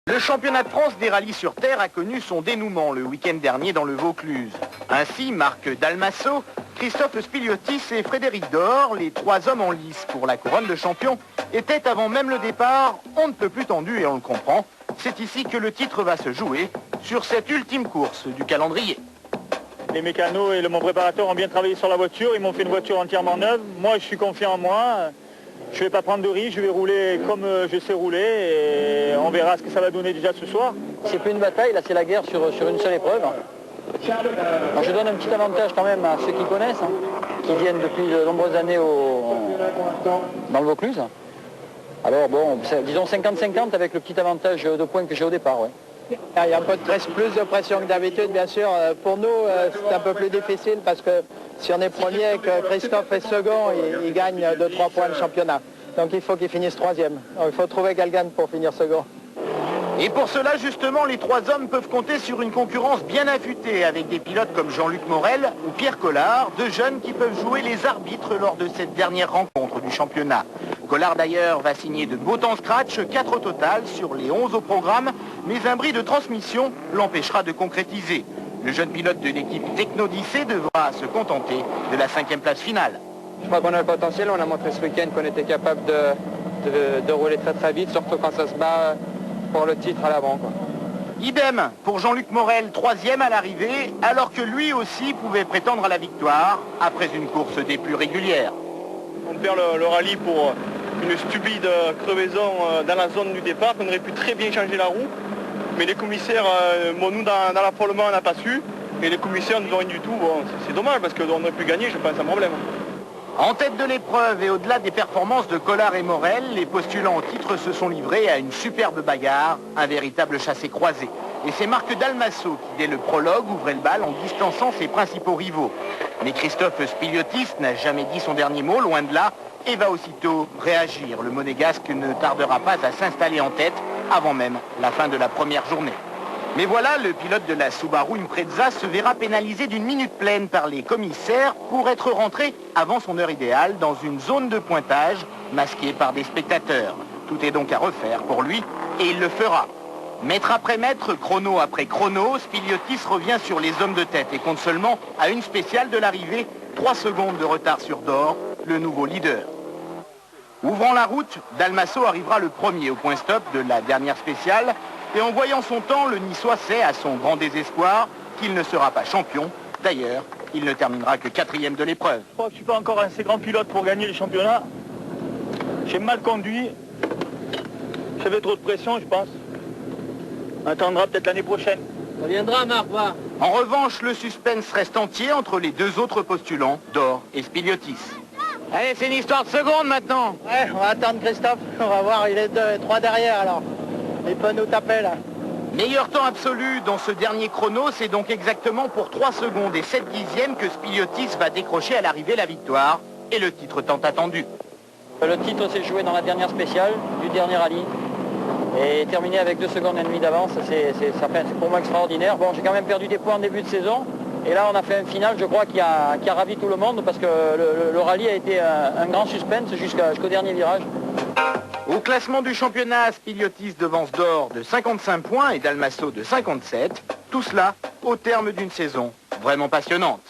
Le championnat de France des rallyes sur terre a connu son dénouement le week-end dernier dans le Vaucluse. Ainsi, Marc Dalmasso, Christophe Spiliotis et Frédéric Dor, les trois hommes en lice pour la couronne de champion, étaient avant même le départ on ne peut plus tendus et on le comprend. C'est ici que le titre va se jouer, sur cette ultime course du calendrier. Les mécanos et mon préparateur ont bien travaillé sur la voiture, ils m'ont fait une voiture entièrement neuve. Moi, je suis confiant en moi. Je ne vais pas prendre de risque, je vais rouler comme je sais rouler et on verra ce que ça va donner déjà ce soir. C'est plus une bataille, là c'est la guerre sur une seule épreuve. Alors, je donne un petit avantage quand même à ceux qui connaissent, qui viennent depuis de nombreuses années dans le Vaucluse. Alors bon, disons 50-50 avec le petit avantage de points que j'ai au départ. Ouais. Il y a un peu plus de pression que d'habitude, bien sûr. Pour nous, c'est un peu plus difficile parce que si on est premier et que Christophe est second, il gagne de 3 points le championnat. Donc il faut qu'il finisse troisième. Donc, il faut trouver quelqu'un pour finir second. Et pour cela, justement, les trois hommes peuvent compter sur une concurrence bien affûtée avec des pilotes comme Jean-Luc Morel ou Pierre Collard, deux jeunes qui peuvent jouer les arbitres lors de cette dernière rencontre du championnat. Collard d'ailleurs va signer de beaux temps scratch, 4 au total sur les 11 au programme, mais un bris de transmission l'empêchera de concrétiser. Le jeune pilote de l'équipe Technodyssée devra se contenter de la 5e place finale. Je crois qu'on a le potentiel, on a montré ce week-end qu'on était capable de rouler très très vite, surtout quand ça se bat pour le titre à l'avant. Idem pour Jean-Luc Morel, 3e à l'arrivée, alors que lui aussi pouvait prétendre à la victoire après une course des plus régulières. On perd le rallye pour une stupide crevaison dans la zone du départ, on aurait pu très bien changer la roue, mais les commissaires, nous dans l'affolement on n'a pas su, et les commissaires nous ont rien du tout. Bon, c'est dommage parce qu'on aurait pu gagner, je pense, un problème. En tête de l'épreuve et au-delà des performances de Collard et Morel, les postulants au titre se sont livrés à une superbe bagarre, un véritable chassé-croisé. Et c'est Marc Dalmasso qui, dès le prologue, ouvrait le bal en distançant ses principaux rivaux. Mais Christophe Spiliotis n'a jamais dit son dernier mot, loin de là, et va aussitôt réagir. Le Monégasque ne tardera pas à s'installer en tête avant même la fin de la première journée. Mais voilà, le pilote de la Subaru Impreza se verra pénalisé d'une minute pleine par les commissaires pour être rentré avant son heure idéale dans une zone de pointage masquée par des spectateurs. Tout est donc à refaire pour lui et il le fera. Mètre après mètre, chrono après chrono, Spiliotis revient sur les hommes de tête et compte seulement à une spéciale de l'arrivée, 3 secondes de retard sur Dor, le nouveau leader. Ouvrant la route, Dalmasso arrivera le premier au point stop de la dernière spéciale et en voyant son temps, le Niçois sait à son grand désespoir qu'il ne sera pas champion. D'ailleurs, il ne terminera que 4e de l'épreuve. Je crois que je ne suis pas encore un assez grand pilote pour gagner le championnat. J'ai mal conduit. J'avais trop de pression, je pense. On attendra peut-être l'année prochaine. Ça viendra, Marc, va. En revanche, le suspense reste entier entre les deux autres postulants, Dor et Spiliotis. Allez, c'est une histoire de seconde maintenant. Ouais, on va attendre Christophe. On va voir, il est 3 derrière alors. Il peut nous taper là. Meilleur temps absolu dans ce dernier chrono, c'est donc exactement pour 3 secondes et 7 dixièmes que Spiliotis va décrocher à l'arrivée la victoire et le titre tant attendu. Le titre s'est joué dans la dernière spéciale du dernier rallye et terminé avec 2 secondes et demie d'avance, c'est pour moi extraordinaire. Bon, j'ai quand même perdu des points en début de saison et là on a fait un final, je crois, qui a ravi tout le monde parce que le rallye a été un grand suspense jusqu'au dernier virage. Au classement du championnat, Spiliotis devance Dor de 55 points et Dalmasso de 57. Tout cela au terme d'une saison vraiment passionnante.